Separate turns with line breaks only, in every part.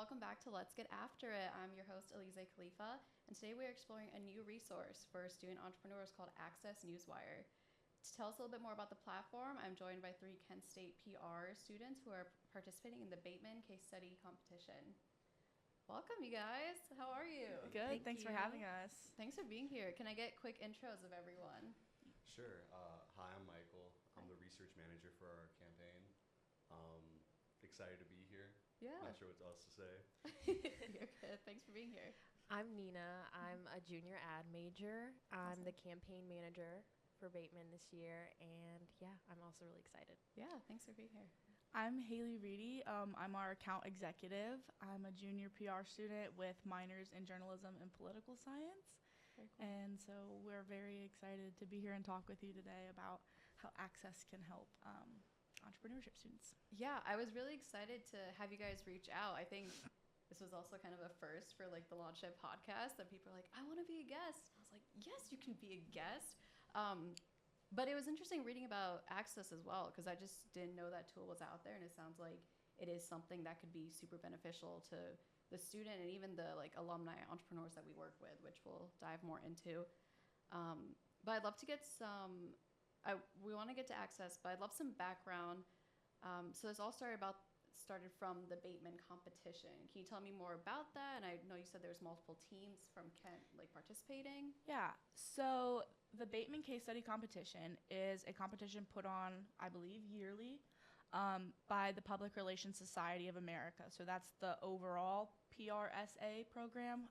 welcome back to Let's Get After It. I'm your host, Elise Khalifa, and today we're exploring a new resource for student entrepreneurs called Access Newswire. To tell us a little bit more about the platform, I'm joined by three Kent State PR students who are participating in the Bateman case study competition. Welcome, you guys. How are you?
Good. Thanks for having us.
Thanks for being here. Can I get quick intros of everyone?
Sure. Hi, I'm Michael. I'm the research manager for our campaign. Excited to be here.
Yeah.
Not sure what else to say.
You're good. Thanks for being here.
I'm Nina. I'm a junior ad major. I'm the campaign manager for Bateman this year, and yeah, I'm also really excited.
Yeah, thanks for being here.
I'm Haley Reedy. I'm our account executive. I'm a junior PR student with minors in journalism and political science.
Very cool.
And so we're very excited to be here and talk with you today about how Access can help entrepreneurship students.
Yeah, I was really excited to have you guys reach out. I think this was also kind of a first for like the LaunchNET podcast that people are like, I want to be a guest. I was like, yes, you can be a guest. But it was interesting reading about Access as well, because I just didn't know that tool was out there, and it sounds like it is something that could be super beneficial to the student and even the like alumni entrepreneurs that we work with, which we'll dive more into. But I'd love to get some. We want to get to Access, but I'd love some background. So this all started from the Bateman competition. Can you tell me more about that? And I know you said there's multiple teams from Kent like participating.
Yeah. So the Bateman case study competition is a competition put on, I believe, yearly by the Public Relations Society of America. So that's the overall PRSA program.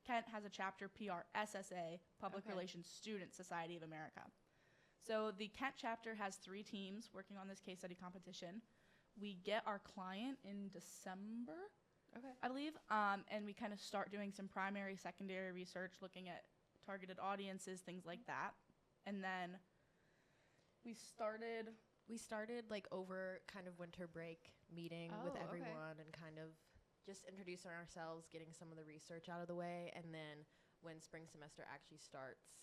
Kent has a chapter, PRSSA, Public Relations Student Society of America. So the Kent chapter has 3 teams working on this case study competition. We get our client in December, I believe, and we kind of start doing some primary, secondary research, looking at targeted audiences, things like that. And then we started
like over kind of winter break meeting with everyone and kind of just introducing ourselves, getting some of the research out of the way, and then when spring semester actually starts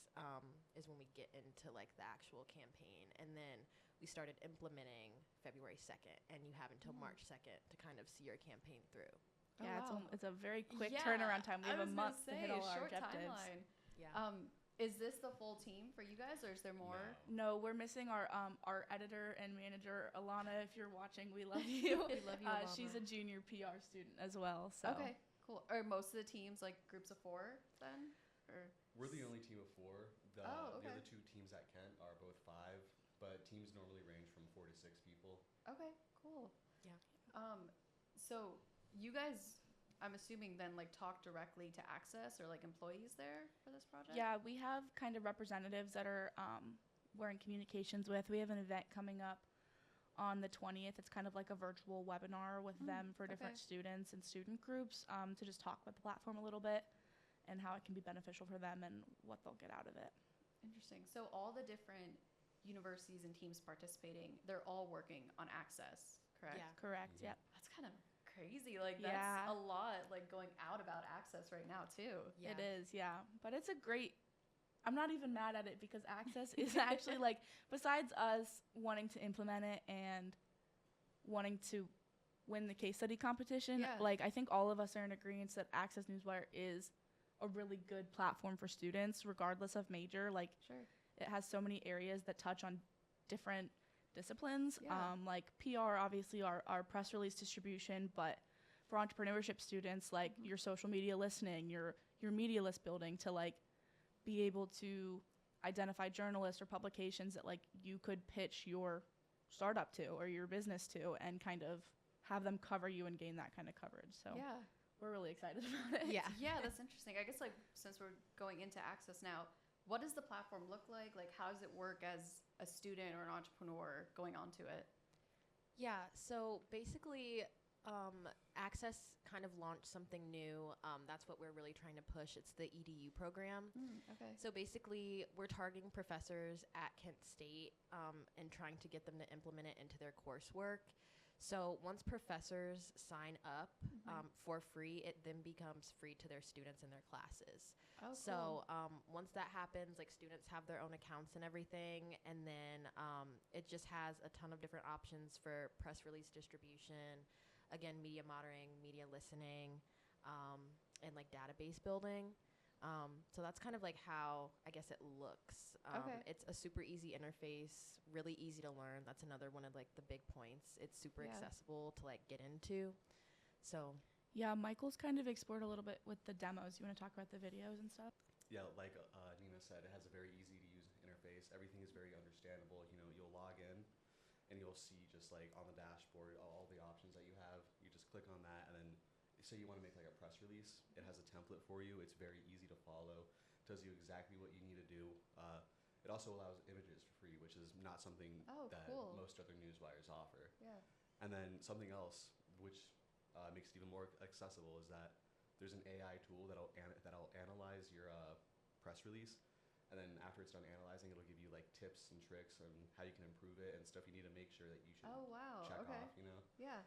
is when we get into like the actual campaign. And then we started implementing February 2nd, and you have until March 2nd to kind of see your campaign through.
Yeah,
wow.
it's a very quick turnaround time. We have a month to hit all our objectives.
Timeline.
Yeah.
Is this the full team for you guys, or is there more?
No, we're missing our editor and manager, Alana. If you're watching, we love you.
We love you, Alana.
She's a junior PR student as well. So.
Okay, cool. Are most of the teams like groups of 4 then? Or?
We're the only team of 4. The other 2 teams at Kent are both 5, but teams normally range from 4 to 6 people.
Okay, cool.
Yeah.
So you guys, I'm assuming then like talk directly to Access or like employees there for this project?
Yeah, we have kind of representatives that are we're in communications with. We have an event coming up on the 20th. It's kind of like a virtual webinar with them for different students and student groups to just talk about the platform a little bit and how it can be beneficial for them and what they'll get out of it.
Interesting. So all the different universities and teams participating, they're all working on Access, correct?
Yeah.
Correct, yep.
That's kind of crazy. Like that's a lot like going out about Access right now too.
Yeah.
It is, yeah. But it's a great, I'm not even mad at it because Access is actually like, besides us wanting to implement it and wanting to win the case study competition, like I think all of us are in agreement that Access Newswire is a really good platform for students regardless of major. Like it has so many areas that touch on different disciplines, like PR, obviously our press release distribution, but for entrepreneurship students, like your social media listening, your media list building, to like be able to identify journalists or publications that like you could pitch your startup to or your business to and kind of have them cover you and gain that kind of coverage. So we're really excited about it.
Yeah, that's interesting. I guess like since we're going into Access now, what does the platform look like? Like how does it work as a student or an entrepreneur going onto it?
Yeah, so basically Access kind of launched something new. That's what we're really trying to push. It's the EDU program. So basically we're targeting professors at Kent State and trying to get them to implement it into their coursework. So once professors sign up for free, it then becomes free to their students in their classes. So once that happens, like students have their own accounts and everything, and then it just has a ton of different options for press release distribution, again, media monitoring, media listening, and like database building. So that's kind of like how I guess it looks. It's a super easy interface, really easy to learn. That's another one of like the big points. It's super accessible to like get into. So
yeah, Michael's kind of explored a little bit with the demos. You want to talk about the videos and stuff?
Yeah, like Nina said, it has a very easy to use interface. Everything is very understandable. You know, you'll log in and you'll see just like on the dashboard all the options that you have. You just click on that, and then say you want to make like a press release, it has a template for you. It's very easy to follow. Tells you exactly what you need to do. It also allows images for free, which is not something that most other newswires offer.
Yeah.
And then something else which makes it even more accessible is that there's an AI tool that'll analyze your press release, and then after it's done analyzing, it'll give you like tips and tricks on how you can improve it and stuff you need to make sure that you should check off. You know.
Yeah.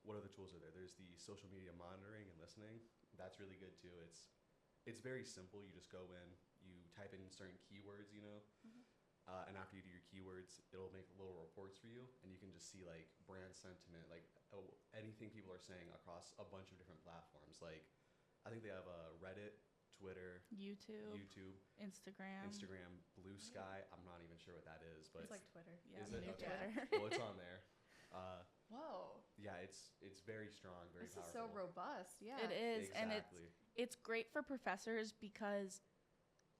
What other tools are there? There's the social media monitoring and listening. That's really good too. It's very simple. You just go in, you type in certain keywords, you know, and after you do your keywords, it'll make little reports for you, and you can just see like brand sentiment, like anything people are saying across a bunch of different platforms. Like I think they have Reddit, Twitter,
YouTube, Instagram,
Blue Sky. I'm not even sure what that is, but
it's like Twitter.
Yeah,
is it? Okay.
Twitter.
Well, it's on there.
Whoa.
Yeah, it's very strong, very
this
powerful.
This is so robust. Yeah.
It is,
exactly.
And it's great for professors because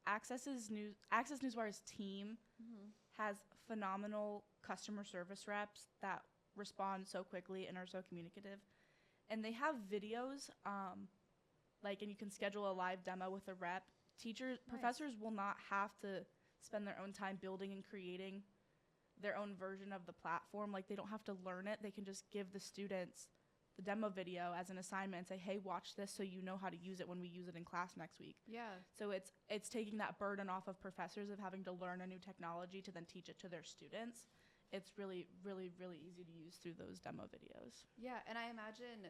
Access Newswire's team has phenomenal customer service reps that respond so quickly and are so communicative. And they have videos, and you can schedule a live demo with a rep. Professors will not have to spend their own time building and creating their own version of the platform. Like, they don't have to learn it. They can just give the students the demo video as an assignment and say, hey, watch this so you know how to use it when we use it in class next week.
Yeah.
So it's taking that burden off of professors of having to learn a new technology to then teach it to their students. It's really, really, really easy to use through those demo videos.
Yeah, and I imagine,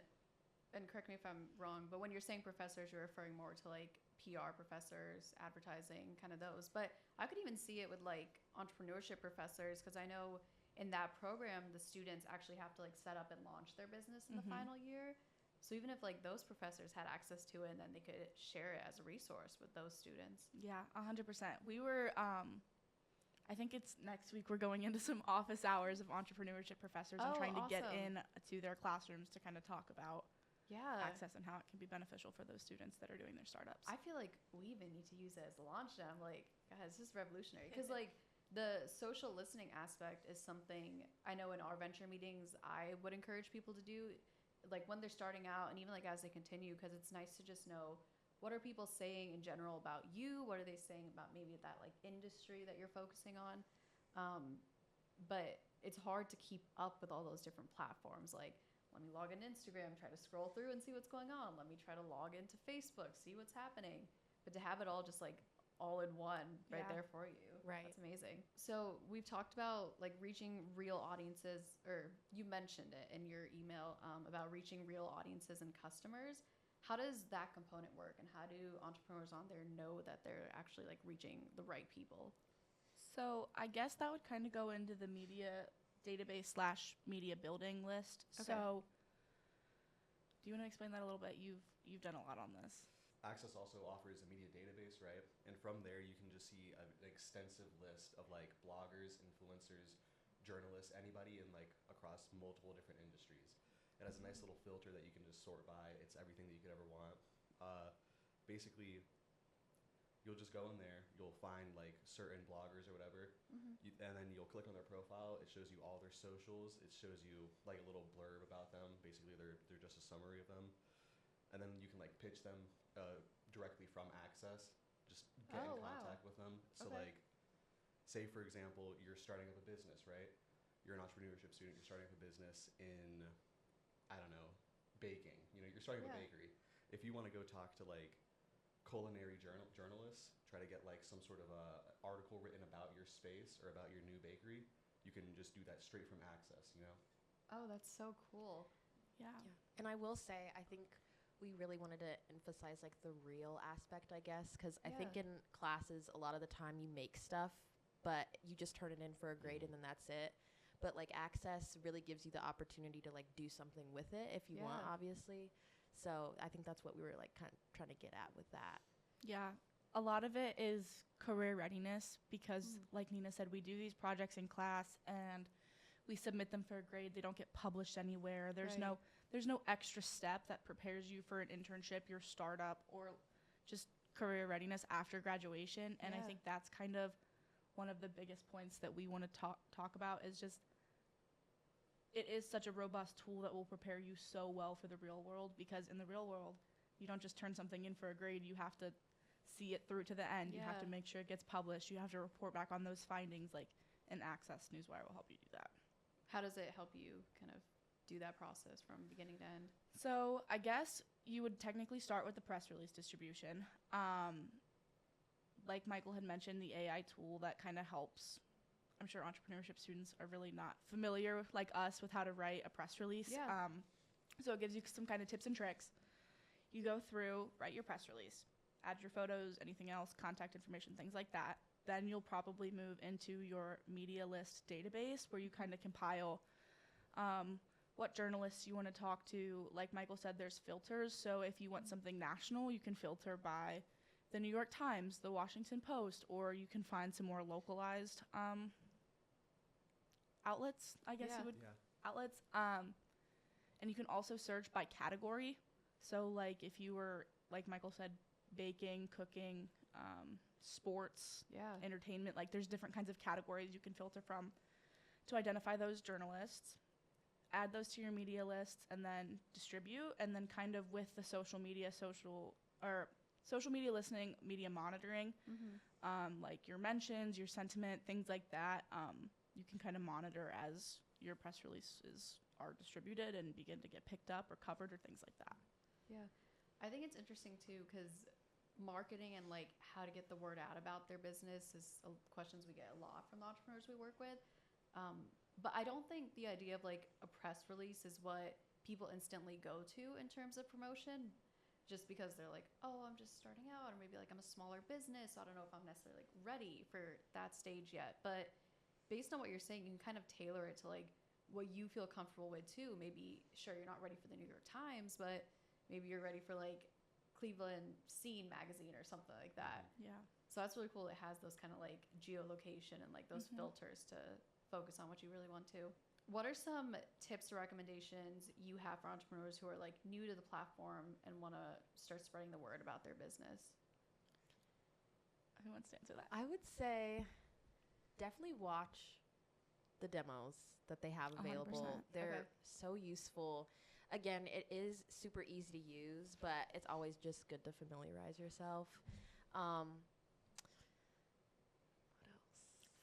and correct me if I'm wrong, but when you're saying professors, you're referring more to like PR professors, advertising, kind of those. But I could even see it with like entrepreneurship professors, because I know in that program, the students actually have to like set up and launch their business in the final year. So even if like those professors had access to it, and then they could share it as a resource with those students.
Yeah, 100%. We were, I think it's next week, we're going into some office hours of entrepreneurship professors and trying to get in to their classrooms to kind of talk about Access and how it can be beneficial for those students that are doing their startups.
I feel like we even need to use it as a LaunchNET. I'm like, guys, this is revolutionary. Because like the social listening aspect is something I know in our venture meetings I would encourage people to do, like when they're starting out and even like as they continue, because it's nice to just know what are people saying in general about you, what are they saying about maybe that like industry that you're focusing on. But it's hard to keep up with all those different platforms. Like, let me log into Instagram, try to scroll through and see what's going on. Let me try to log into Facebook, see what's happening. But to have it all just like all in one right there for you.
Right.
That's amazing. So we've talked about like reaching real audiences, or you mentioned it in your email about reaching real audiences and customers. How does that component work, and how do entrepreneurs on there know that they're actually like reaching the right people?
So I guess that would kind of go into the media database / media building list. Okay. So do you want to explain that a little bit? You've done a lot on this.
Access also offers a media database, right? And from there you can just see an extensive list of like bloggers, influencers, journalists, anybody in like across multiple different industries. It has a nice little filter that you can just sort by. It's everything that you could ever want. Basically, you'll just go in there, you'll find like certain bloggers or whatever, and then you'll click on their profile. It shows you all their socials. It shows you like a little blurb about them. Basically, they're just a summary of them, and then you can like pitch them directly from Access. Just get in contact with them. So like, say for example, you're starting up a business, right? You're an entrepreneurship student. You're starting up a business in, I don't know, baking. You know, you're starting up a bakery. If you want to go talk to like culinary journalists, try to get like some sort of a article written about your space or about your new bakery, you can just do that straight from Access, you know?
Oh, that's so cool.
Yeah.
And I will say, I think we really wanted to emphasize like the real aspect, I guess, because I think in classes, a lot of the time you make stuff, but you just turn it in for a grade and then that's it. but like Access really gives you the opportunity to like do something with it if you want, obviously. So I think that's what we were like kind of trying to get at with that.
Yeah, a lot of it is career readiness because, like Nina said, we do these projects in class and we submit them for a grade. They don't get published anywhere. There's no extra step that prepares you for an internship, your startup, or just career readiness after graduation. And I think that's kind of one of the biggest points that we want to talk about is just it is such a robust tool that will prepare you so well for the real world, because in the real world, you don't just turn something in for a grade. You have to see it through to the end. You have to make sure it gets published. You have to report back on those findings. Like, an Access Newswire will help you do that.
How does it help you kind of do that process from beginning to end?
So I guess you would technically start with the press release distribution. Like Michael had mentioned, the AI tool that kind of helps. I'm sure entrepreneurship students are really not familiar like us with how to write a press release. So it gives you some kind of tips and tricks. You go through, write your press release, add your photos, anything else, contact information, things like that. Then you'll probably move into your media list database where you kind of compile what journalists you want to talk to. Like Michael said, there's filters. So if you want something national, you can filter by the New York Times, the Washington Post, or you can find some more localized outlets, I guess you would. Outlets. And you can also search by category. So like if you were, like Michael said, baking, cooking, sports, entertainment, like there's different kinds of categories you can filter from to identify those journalists, add those to your media lists, and then distribute. And then kind of with the social media listening, media monitoring, like your mentions, your sentiment, things like that, you can kind of monitor as your press releases are distributed and begin to get picked up or covered or things like that.
Yeah. I think it's interesting too, because marketing and like how to get the word out about their business is questions we get a lot from the entrepreneurs we work with. But I don't think the idea of like a press release is what people instantly go to in terms of promotion, just because they're like, oh, I'm just starting out, or maybe like I'm a smaller business, so I don't know if I'm necessarily like ready for that stage yet. But based on what you're saying, you can kind of tailor it to like what you feel comfortable with too. Maybe, sure, you're not ready for the New York Times, but maybe you're ready for like Cleveland Scene magazine or something like that.
Yeah.
So that's really cool. It has those kind of like geolocation and like those filters to focus on what you really want to. What are some tips or recommendations you have for entrepreneurs who are like new to the platform and want to start spreading the word about their business?
Who wants to answer that?
I would say definitely watch the demos that they have available.
100%.
They're so useful. Again, it is super easy to use, but it's always just good to familiarize yourself. What else?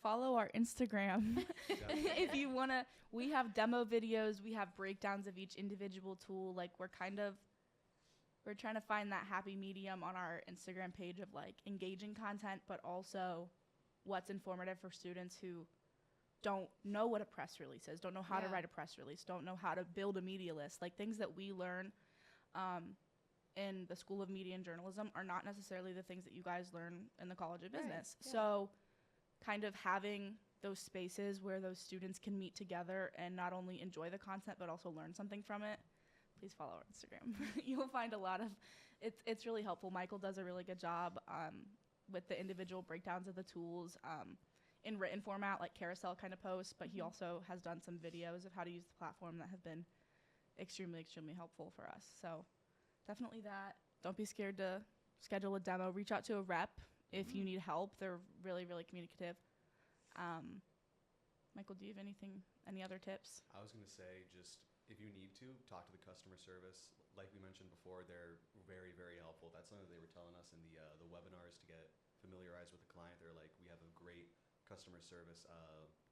Follow our Instagram if you want to. We have demo videos. We have breakdowns of each individual tool. Like we're trying to find that happy medium on our Instagram page of like engaging content, but also what's informative for students who don't know what a press release is, don't know how to write a press release, don't know how to build a media list. Like things that we learn in the School of Media and Journalism are not necessarily the things that you guys learn in the College of Business. So kind of having those spaces where those students can meet together and not only enjoy the content but also learn something from it. Please follow our Instagram. You'll find a lot of it's really helpful. Michael does a really good job with the individual breakdowns of the tools in written format, like carousel kind of posts, but he also has done some videos of how to use the platform that have been extremely, extremely helpful for us. So definitely that. Don't be scared to schedule a demo. Reach out to a rep if you need help. They're really, really communicative. Michael, do you have any other tips?
I was going to say, just if you need to, talk to the customer service. Like we mentioned before, they're very, very helpful. That's something they were telling us in the webinars to get familiarized with the client. They're like, we have a great customer service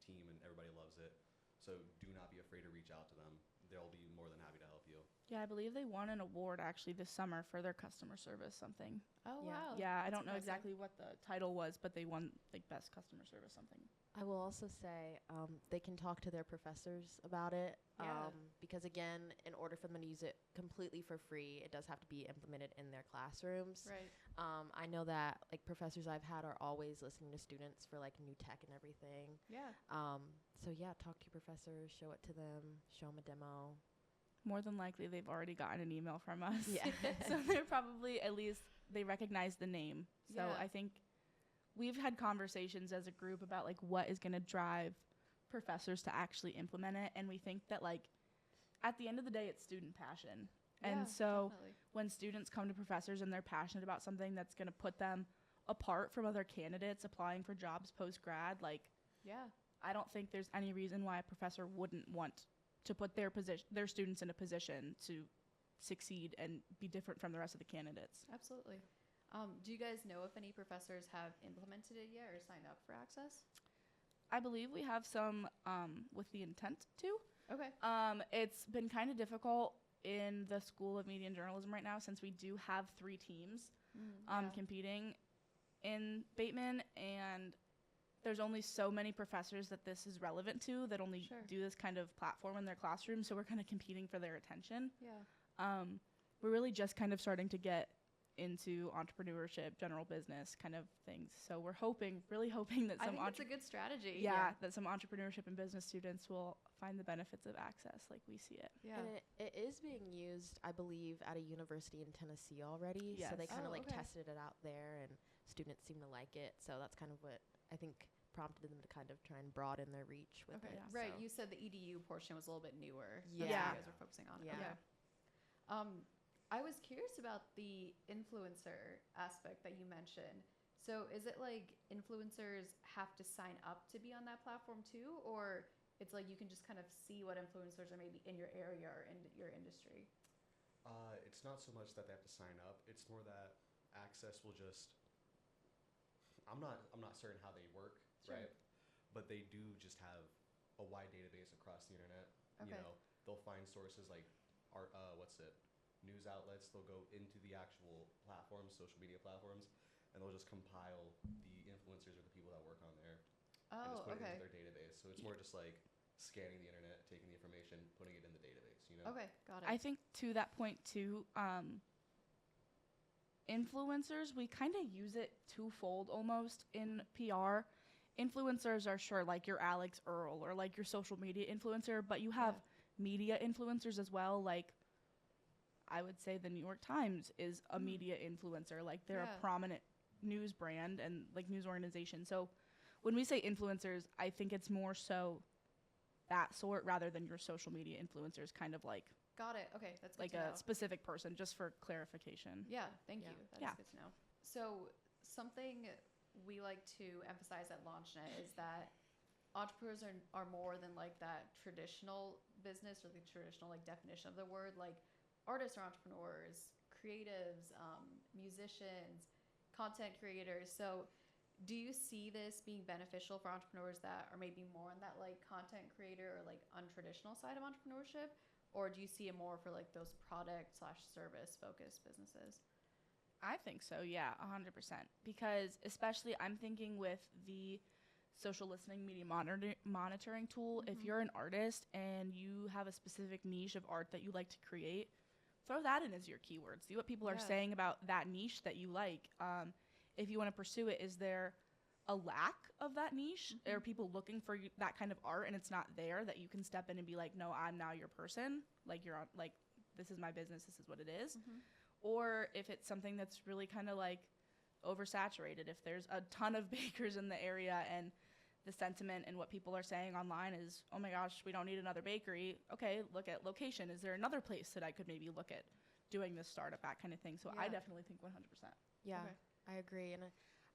team and everybody loves it. So do not be afraid to reach out to them. They'll be more than happy to help you.
Yeah, I believe they won an award actually this summer for their customer service something.
Oh, wow.
Yeah, I don't know exactly what the title was, but they won like best customer service something.
I will also say they can talk to their professors about it because, again, in order for them to use it completely for free, it does have to be implemented in their classrooms.
Right.
I know that like professors I've had are always listening to students for like new tech and everything.
Yeah.
So yeah, talk to your professors, show it to them, show them a demo.
More than likely, they've already gotten an email from us.
Yeah.
So they're probably, at least, they recognize the name. So
Yeah.
I think we've had conversations as a group about, like, what is going to drive professors to actually implement it. And we think that, like, at the end of the day, it's student passion. And so
definitely.
when students come to professors and they're passionate about something that's going to put them apart from other candidates applying for jobs post-grad, like,
Yeah.
I don't think there's any reason why a professor wouldn't want to put their students in a position to succeed and be different from the rest of the candidates.
Absolutely. Do you guys know if any professors have implemented it yet or signed up for Access?
I believe we have some with the intent to.
Okay.
It's been kind of difficult in the School of Media and Journalism right now, since we do have 3 teams competing in Bateman, and there's only so many professors that this is relevant to that only do this kind of platform in their classroom, so we're kind of competing for their attention.
Yeah.
We're really just kind of starting to get into entrepreneurship, general business kind of things. So we're really hoping that
I
some
think it's a good strategy.
that some entrepreneurship and business students will find the benefits of Access like we see it.
Yeah.
And it is being used, I believe, at a university in Tennessee already.
Yes.
So they kind of
Oh, okay.
tested it out there, and students seem to like it. So that's kind of what I think prompted them to kind of try and broaden their reach with
Okay.
it.
Right.
So.
You said the EDU portion was a little bit newer.
Yeah.
That's what you guys are focusing on.
Yeah.
Okay. I was curious about the influencer aspect that you mentioned. So is it like influencers have to sign up to be on that platform too, or it's like you can just kind of see what influencers are maybe in your area or in your industry?
It's not so much that they have to sign up. It's more that Access will just. I'm not certain how they work,
Sure.
right? But they do just have a wide database across the internet.
Okay.
You know, they'll find sources like news outlets. They'll go into the actual platforms, social media platforms, and they'll just compile the influencers or the people that work on there and
Oh,
just put it
okay.
into their database. So it's more just like scanning the internet, taking the information, putting it in the database, you know?
Okay, got it.
I think to that point too, influencers, we kind of use it twofold almost in PR. Influencers are sure like your Alex Earl or like your social media influencer, but you have media influencers as well. Like, I would say the New York Times is a media influencer. Like, they're a prominent news brand and like news organization. So when we say influencers, I think it's more so that sort rather than your social media influencers, kind of like
Got it. Okay, that's good
like
to
a
know.
specific person, just for clarification.
Yeah, thank
Yeah.
you. That is
Yeah.
good to know. So something we like to emphasize at LaunchNet is that entrepreneurs are more than like that traditional business or the traditional like definition of the word. Like, artists are entrepreneurs, creatives, musicians, content creators. So do you see this being beneficial for entrepreneurs that are maybe more on that like content creator or like untraditional side of entrepreneurship? Or do you see it more for like those product/service focused businesses?
I think so, yeah, 100%. Because especially I'm thinking with the social listening media monitoring tool, if you're an artist and you have a specific niche of art that you like to create, throw that in as your keywords. See what people are saying about that niche that you like. If you want to pursue it, is there a lack of that niche? Are people looking for that kind of art and it's not there, that you can step in and be like, no, I'm now your person. Like, you're on, like, this is my business. This is what it is. Or if it's something that's really kind of like oversaturated, if there's a ton of bakers in the area and the sentiment and what people are saying online is, oh my gosh, we don't need another bakery. Okay, look at location. Is there another place that I could maybe look at doing this startup, that kind of thing? So I definitely think 100%.
Yeah,
Okay.
I agree. And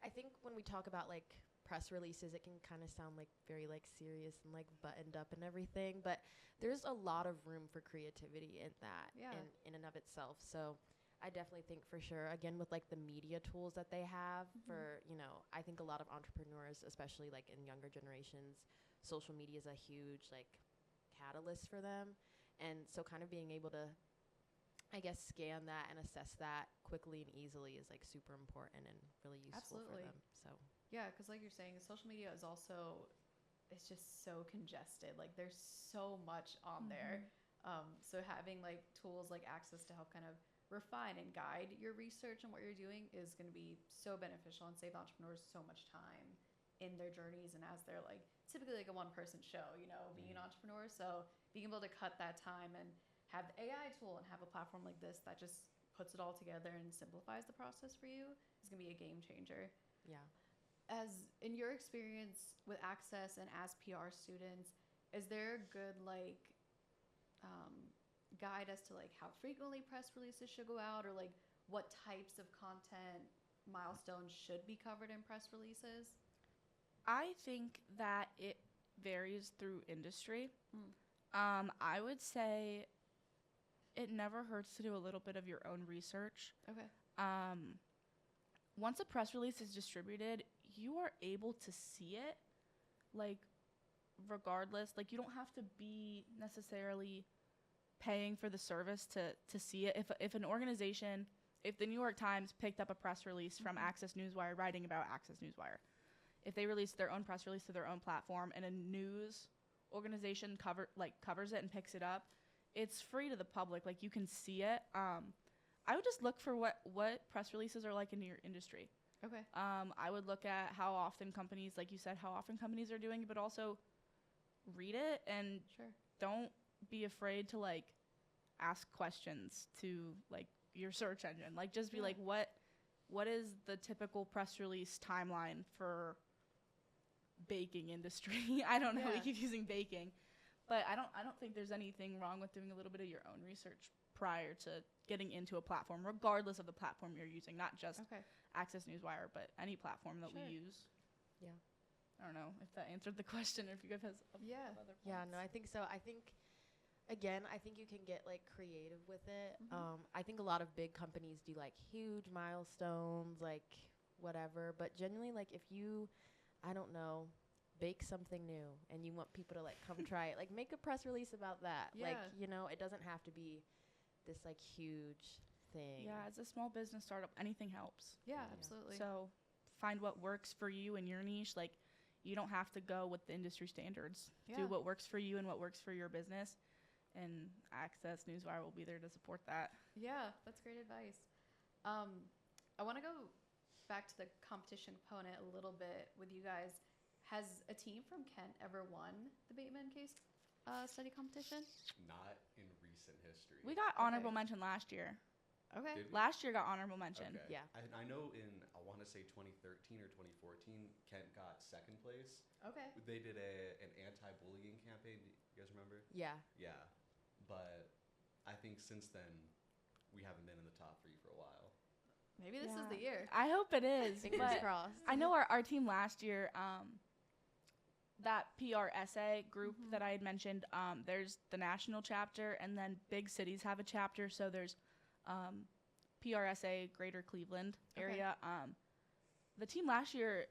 I think when we talk about like press releases, it can kind of sound like very like serious and like buttoned up and everything, but there's a lot of room for creativity in that in and of itself. So I definitely think for sure, again, with like the media tools that they have for, you know, I think a lot of entrepreneurs, especially like in younger generations, social media is a huge like catalyst for them. And so kind of being able to, I guess, scan that and assess that quickly and easily is like super important and really useful for them. So
Yeah, because like you're saying, social media is also, it's just so congested. Like, there's so much on there. So having like tools like Access to help kind of refine and guide your research and what you're doing is going to be so beneficial and save entrepreneurs so much time in their journeys and as they're like typically like a one-person show, you know, being an entrepreneur. So being able to cut that time and have the AI tool and have a platform like this that just puts it all together and simplifies the process for you is going to be a game changer.
Yeah.
As in your experience with Access and as PR students, is there a good like guide as to like how frequently press releases should go out, or like what types of content milestones should be covered in press releases?
I think that it varies through industry. I would say it never hurts to do a little bit of your own research.
Okay.
Once a press release is distributed, you are able to see it, like, regardless. Like, you don't have to be necessarily paying for the service to see it. If an organization, if the New York Times picked up a press release from Access Newswire writing about Access Newswire, if they release their own press release to their own platform and a news organization covers it and picks it up, it's free to the public. Like, you can see it. I would just look for what press releases are like in your industry.
Okay.
I would look at how often companies, like you said, how often companies are doing it, but also read it and don't be afraid to like ask questions to like your search engine. Like, just be like, what is the typical press release timeline for baking industry? I don't know. We keep using baking, but I don't think there's anything wrong with doing a little bit of your own research prior to getting into a platform, regardless of the platform you're using, not just Access Newswire, but any platform that we use.
Yeah.
I don't know if that answered the question or if you guys have other points.
Yeah, no, I think so. I think you can get like creative with it. I think a lot of big companies do like huge milestones, like whatever, but genuinely, like if you, I don't know, bake something new and you want people to like come try it, like make a press release about that. Like, you know, it doesn't have to be this like huge thing.
Yeah, as a small business startup, anything helps.
Yeah, absolutely.
So find what works for you and your niche. Like, you don't have to go with the industry standards. Do what works for you and what works for your business. And Access Newswire will be there to support that.
Yeah, that's great advice. I want to go back to the competition component a little bit with you guys. Has a team from Kent ever won the Bateman case study competition?
Not in recent history.
We got honorable mention last year.
Okay.
Last year got honorable mention.
Okay.
Yeah.
I know I want to say 2013 or 2014, Kent got second place.
Okay.
They did an anti-bullying campaign. You guys remember?
Yeah.
Yeah. But I think since then, we haven't been in the top 3 for a while.
Maybe this is the year.
I hope it is.
Fingers crossed.
I know our team last year, that PRSA group that I had mentioned, there's the national chapter, and then big cities have a chapter. So there's PRSA Greater Cleveland area. The team last year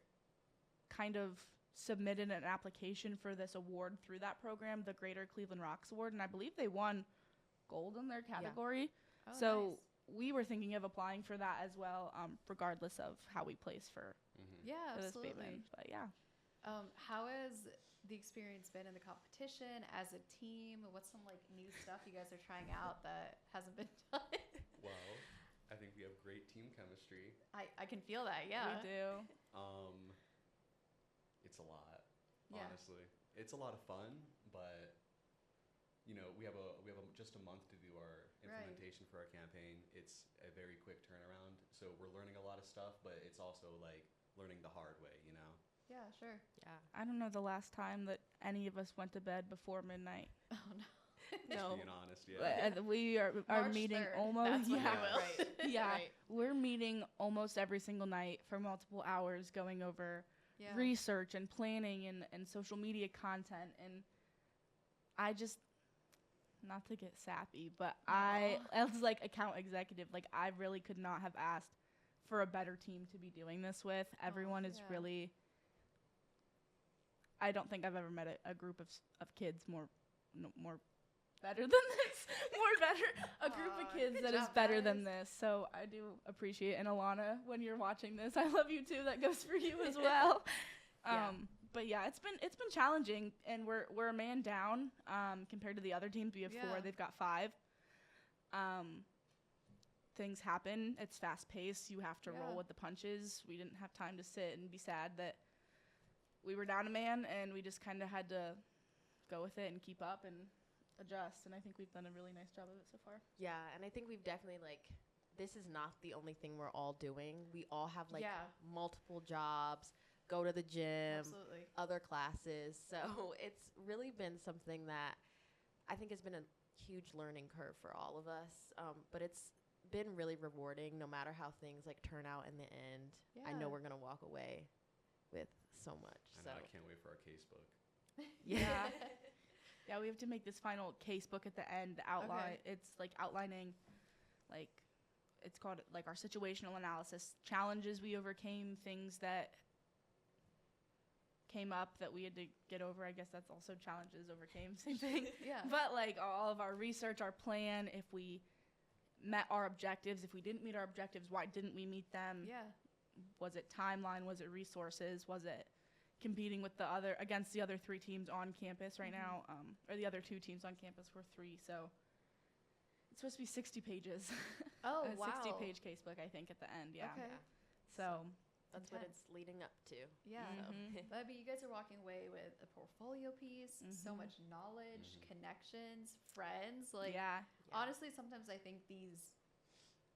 kind of submitted an application for this award through that program, the Greater Cleveland Rocks Award, and I believe they won gold in their category.
Oh,
so
nice.
we were thinking of applying for that as well, regardless of how we place for this
absolutely.
Bateman. But yeah.
How has the experience been in the competition as a team? What's some like new stuff you guys are trying out that hasn't been done?
Well, I think we have great team chemistry.
I can feel that. Yeah.
We do.
It's a lot, honestly. It's a lot of fun, but you know, we have just a month to do our implementation for our campaign. It's a very quick turnaround, so we're learning a lot of stuff, but it's also like learning the hard way, you know.
Yeah, sure.
Yeah.
I don't know the last time that any of us went to bed before midnight.
Oh no.
Just being honest, yeah.
We are
March
meeting
3rd.
almost.
That's when
yeah.
we will.
Right.
Yeah.
Right.
We're meeting almost every single night for multiple hours, going over research and planning and social media content. And I just, not to get sappy, but as like account executive, like I really could not have asked for a better team to be doing this with. Everyone is really, I don't think I've ever met a group of kids more better than this. A group of kids that is better than this. So I do appreciate it. And Alana, when you're watching this, I love you too. That goes for you as well. But yeah, it's been challenging, and we're a man down compared to the other teams. We have 4. They've got 5. Things happen. It's fast paced. You have to roll with the punches. We didn't have time to sit and be sad that we were down a man, and we just kind of had to go with it and keep up and adjust. And I think we've done a really nice job of it so far.
Yeah, and I think we've definitely, like, this is not the only thing we're all doing. We all have, like, multiple jobs, go to the gym, other classes. So it's really been something that I think has been a huge learning curve for all of us. But it's been really rewarding no matter how things, like, turn out in the end. Yeah. I know we're going to walk away with so much.
I know, I can't wait for our case book.
Yeah. Yeah, we have to make this final case book at the end outline. It's like outlining, like, it's called like our situational analysis, challenges we overcame, things that came up that we had to get over. I guess that's also challenges overcame, same thing. Yeah. But like all of our research, our plan, if we met our objectives, if we didn't meet our objectives, why didn't we meet them? Yeah. Was it timeline? Was it resources? Was it competing with against the other 3 teams on campus right now, or the other 2 teams on campus? We're 3, so it's supposed to be 60 pages.
Oh,
wow. 60-page casebook, I think, at the end, yeah. Okay. So
that's what it's leading up to.
Yeah. But you guys are walking away with a portfolio piece, so much knowledge, connections, friends. Like, honestly, sometimes I think these,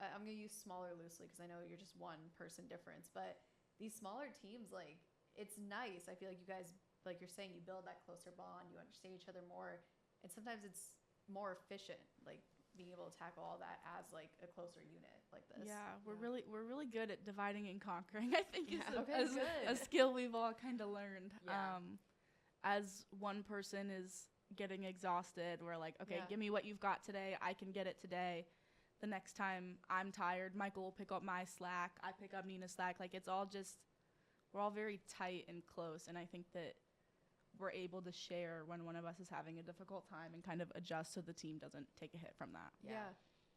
I'm going to use smaller loosely because I know you're just one person difference, but these smaller teams, like, it's nice. I feel like you guys, like you're saying, you build that closer bond, you understand each other more, and sometimes it's more efficient, like being able to tackle all that as like a closer unit like this.
Yeah, we're really good at dividing and conquering. I think is a skill we've all kind of learned. Yeah. As one person is getting exhausted, we're like, okay, give me what you've got today. I can get it today. The next time I'm tired, Michael will pick up my slack. I pick up Nina's slack. Like, it's all just, we're all very tight and close, and I think that we're able to share when one of us is having a difficult time and kind of adjust so the team doesn't take a hit from that.
Yeah.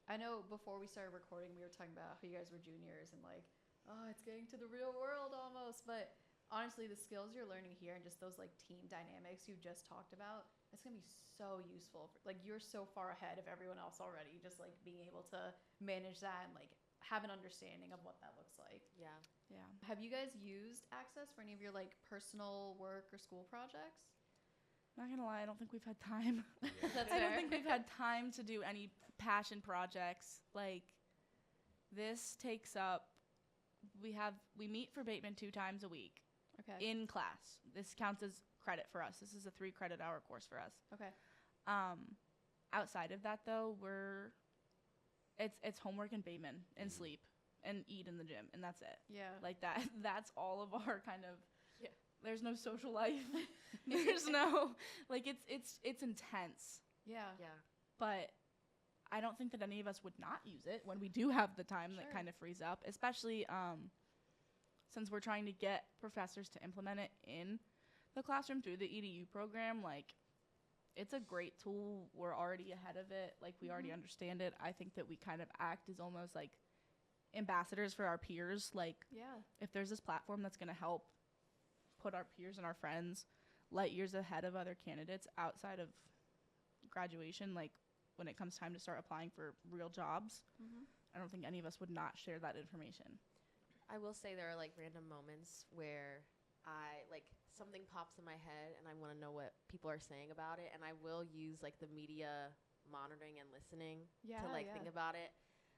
I know before we started recording, we were talking about how you guys were juniors and like, oh, it's getting to the real world almost. But honestly, the skills you're learning here and just those like team dynamics you just talked about, it's going to be so useful. Like, you're so far ahead of everyone else already, just like being able to manage that and like have an understanding of what that looks like.
Yeah.
Yeah.
Have you guys used Access for any of your like personal work or school projects?
Not gonna lie, I don't think we've had time.
That's
I don't think we've had time to do any passion projects. Like, this takes up, we meet for Bateman 2 times a week. Okay. In class. This counts as credit for us. This is a 3 credit hour course for us. Okay. Outside of that though, it's homework and Bateman and sleep and eat in the gym, and that's it. Yeah. Like that's all of our kind of, there's no social life. There's no, like, it's intense. Yeah. Yeah. But I don't think that any of us would not use it when we do have the time that kind of frees up, especially since we're trying to get professors to implement it in the classroom through the EDU program. Like, it's a great tool. We're already ahead of it. Like, we already understand it. I think that we kind of act as almost like ambassadors for our peers. Like, if there's this platform that's going to help put our peers and our friends light years ahead of other candidates outside of graduation, like when it comes time to start applying for real jobs, I don't think any of us would not share that information.
I will say there are like random moments where something pops in my head and I want to know what people are saying about it, and I will use like the media monitoring and listening to think about it.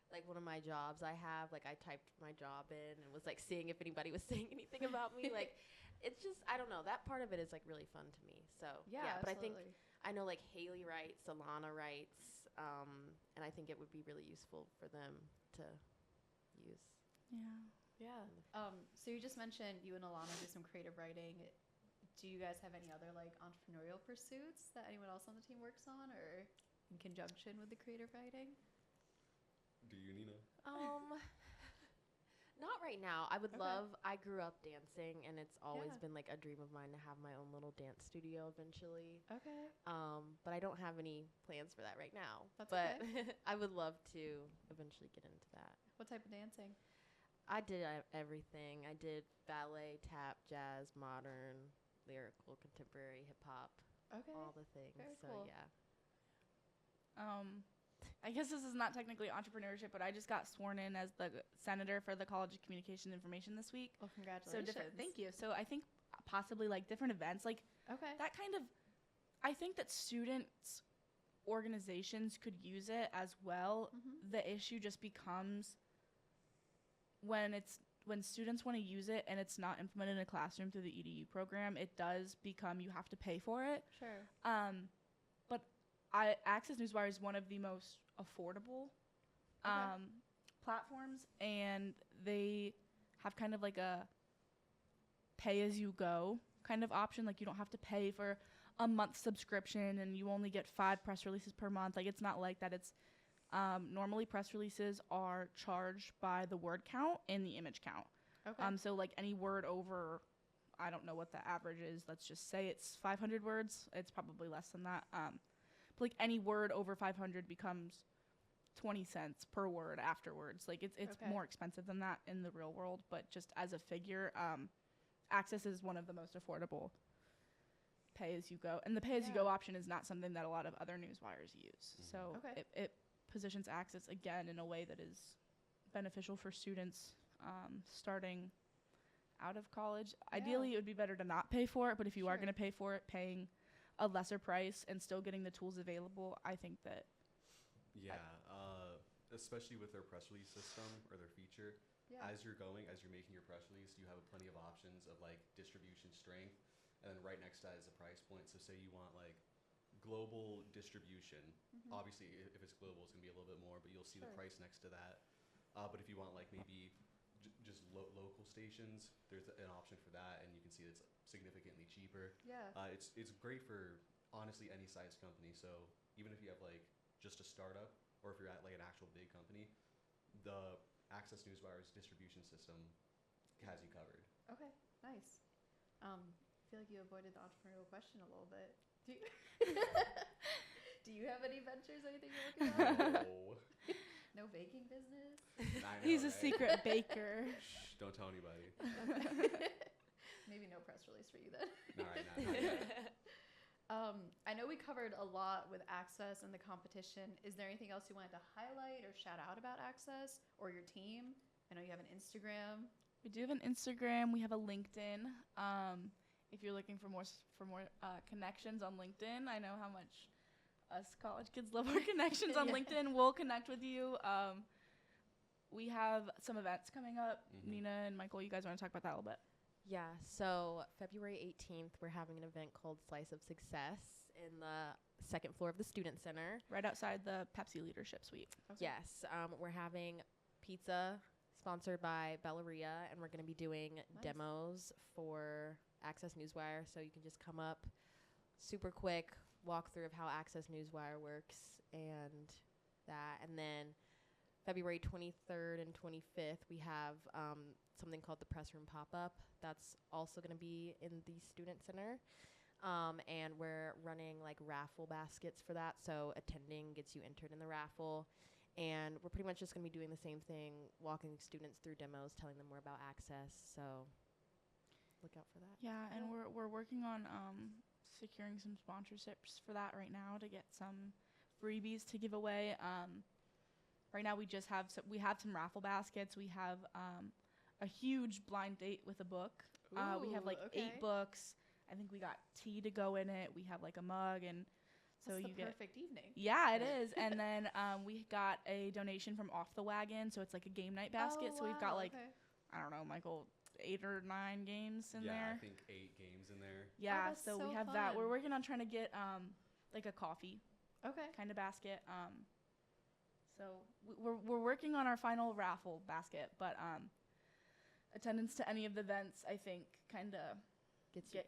Like, one of my jobs I have, like, I typed my job in and was like seeing if anybody was saying anything about me. Like, it's just, I don't know, that part of it is like really fun to me. So but I think I know like Haley writes, Alana writes, and I think it would be really useful for them to use.
Yeah. So you just mentioned you and Alana do some creative writing. Do you guys have any other like entrepreneurial pursuits that anyone else on the team works on, or in conjunction with the creative writing?
Do you, Nina?
Not right now. I would love, I grew up dancing, and it's always been like a dream of mine to have my own little dance studio eventually. Okay. But I don't have any plans for that right now. But I would love to eventually get into that.
What type of dancing?
I did everything. I did ballet, tap, jazz, modern, lyrical, contemporary, hip hop. Okay. All the things. Very cool. Yeah.
I guess this is not technically entrepreneurship, but I just got sworn in as the senator for the College of Communication and Information this week.
Well, congratulations.
So thank you. So I think possibly like different events. Like that kind of, I think that students organizations could use it as well. The issue just becomes when students want to use it and it's not implemented in a classroom through the EDU program, it does become you have to pay for it. But Access Newswire is one of the most affordable platforms, and they have kind of like a pay-as-you-go kind of option. Like, you don't have to pay for a month subscription and you only get 5 press releases per month. Like, it's not like that. It's normally press releases are charged by the word count and the image count. So like any word over, I don't know what the average is, let's just say it's 500 words. It's probably less than that. But like any word over 500 becomes 20 cents per word afterwards. Like it's more expensive than that in the real world, but just as a figure, Access is one of the most affordable pay-as-you-go. And the pay-as-you-go option is not something that a lot of other newswires use. So it positions Access, again, in a way that is beneficial for students starting out of college. Ideally, it would be better to not pay for it, but if you are going to pay for it, paying a lesser price and still getting the tools available, I think that...
especially with their press release system or their feature, as you're making your press release, you have plenty of options of like distribution strength, and then right next to that is a price point. So say you want like global distribution. Obviously, if it's global, it's gonna be a little bit more, but you'll see the price next to that. But if you want like maybe just local stations, there's an option for that, and you can see it's significantly cheaper. It's great for honestly any size company. So even if you have like just a startup, or if you're at like an actual big company, the Access Newswire's distribution system has you covered.
Okay, nice. I feel like you avoided the entrepreneurial question a little bit. Do you have any ventures, anything you're working on?
No.
No baking business?
He's a secret baker.
Shh, don't tell anybody.
Maybe no press release for you then.
Not yet.
I know we covered a lot with Access and the competition. Is there anything else you wanted to highlight or shout out about Access or your team? I know you have an Instagram.
We do have an Instagram. We have a LinkedIn. If you're looking for more connections on LinkedIn, I know how much us college kids love our connections on LinkedIn. We'll connect with you. We have some events coming up. Nina and Michael, you guys want to talk about that a little bit?
Yeah, so February 18th, we're having an event called Slice of Success in the second floor of the Student Center.
Right outside the Pepsi Leadership Suite.
Yes, we're having pizza sponsored by Belleria, and we're going to be doing demos for Access Newswire. So you can just come up, super quick walkthrough of how Access Newswire works and that. And then February 23rd and 25th, we have something called the Press Room Pop-Up. That's also going to be in the Student Center. And we're running like raffle baskets for that. So attending gets you entered in the raffle. And we're pretty much just going to be doing the same thing, walking students through demos, telling them more about Access. So look out for that.
Yeah, and we're working on securing some sponsorships for that right now to get some freebies to give away. Right now we just have some raffle baskets. We have a huge blind date with a book. We have like 8 books. I think we got tea to go in it. We have like a mug, and so
that's
you
the
get
perfect evening.
Yeah, it is. And then we got a donation from Off the Wagon, so it's like a game night basket. So we've got like I don't know, Michael, 8 or 9 games in there.
Yeah, I think 8 games in there.
Yeah, so we have that. We're working on trying to get like a coffee kind of basket. So we're working on our final raffle basket, but attendance to any of the events, I think, kind of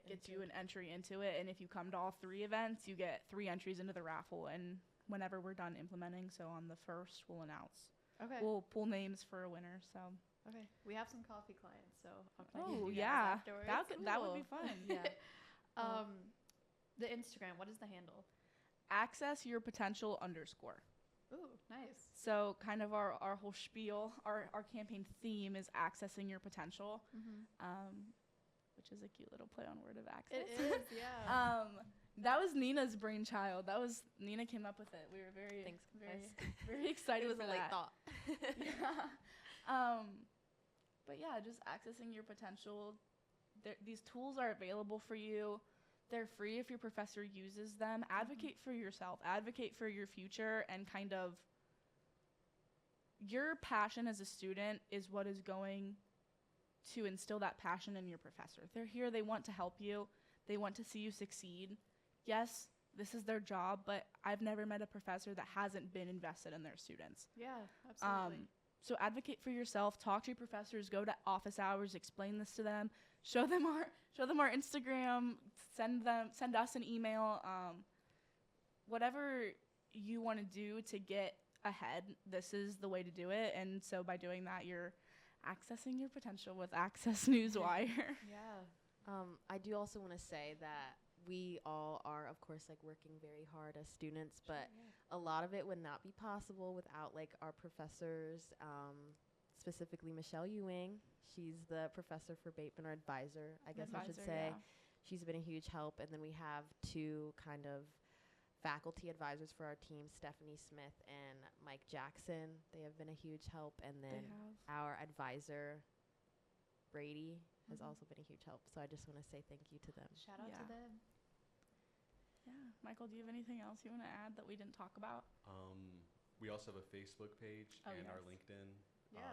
gets you an entry into it. And if you come to all 3 events, you get 3 entries into the raffle. And whenever we're done implementing, so on the 1st, we'll announce. We'll pull names for a winner. So.
We have some coffee clients, so I'll
connect with you guys afterwards. That would be fun.
Yeah. The Instagram, what is the handle?
Access Your Potential _.
Ooh, nice.
So kind of our whole spiel, our campaign theme is accessing your potential, which is a cute little play on word of access.
It is, yeah.
That was Nina's brainchild. Nina came up with it. We were very excited.
It was
for
a late
that.
thought.
Yeah. But yeah, just accessing your potential, These tools are available for you. They're free if your professor uses them. Advocate for yourself. Advocate for your future, and kind of your passion as a student is what is going to instill that passion in your professor. They're here. They want to help you. They want to see you succeed. Yes, this is their job, but I've never met a professor that hasn't been invested in their students.
Yeah, absolutely.
So advocate for yourself. Talk to your professors. Go to office hours. Explain this to them. Show them our Instagram. Send us an email. Whatever you want to do to get ahead, this is the way to do it. And so by doing that, you're accessing your potential with Access Newswire.
Yeah.
I do also want to say that we all are, of course, like working very hard as students, but a lot of it would not be possible without like our professors, specifically Michelle Ewing. She's the professor for Bateman, or advisor, I guess I should say.
Yeah.
She's been a huge help. And then we have two kind of faculty advisors for our team, Stephanie Smith and Mike Jackson. They have been a huge help. And then our advisor, Brady, has also been a huge help. So I just want to say thank you to them.
Shout out to them.
Yeah. Michael, do you have anything else you want to add that we didn't talk about?
We also have a Facebook page and our LinkedIn.
Yeah.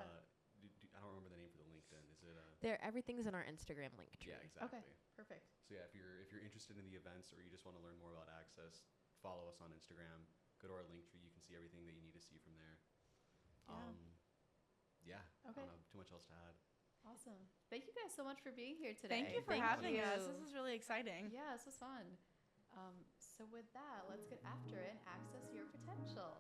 I don't remember the name for the LinkedIn. Is it
Everything's in our Instagram link tree.
Yeah, exactly.
Okay, perfect.
So yeah, if you're interested in the events or you just want to learn more about Access, follow us on Instagram. Go to our link tree. You can see everything that you need to see from there.
Yeah.
I don't have too much else to add.
Awesome. Thank you guys so much for being here today.
Thank you for having us. This is really exciting.
Yeah, this was fun. So with that, let's get after it and access your potential.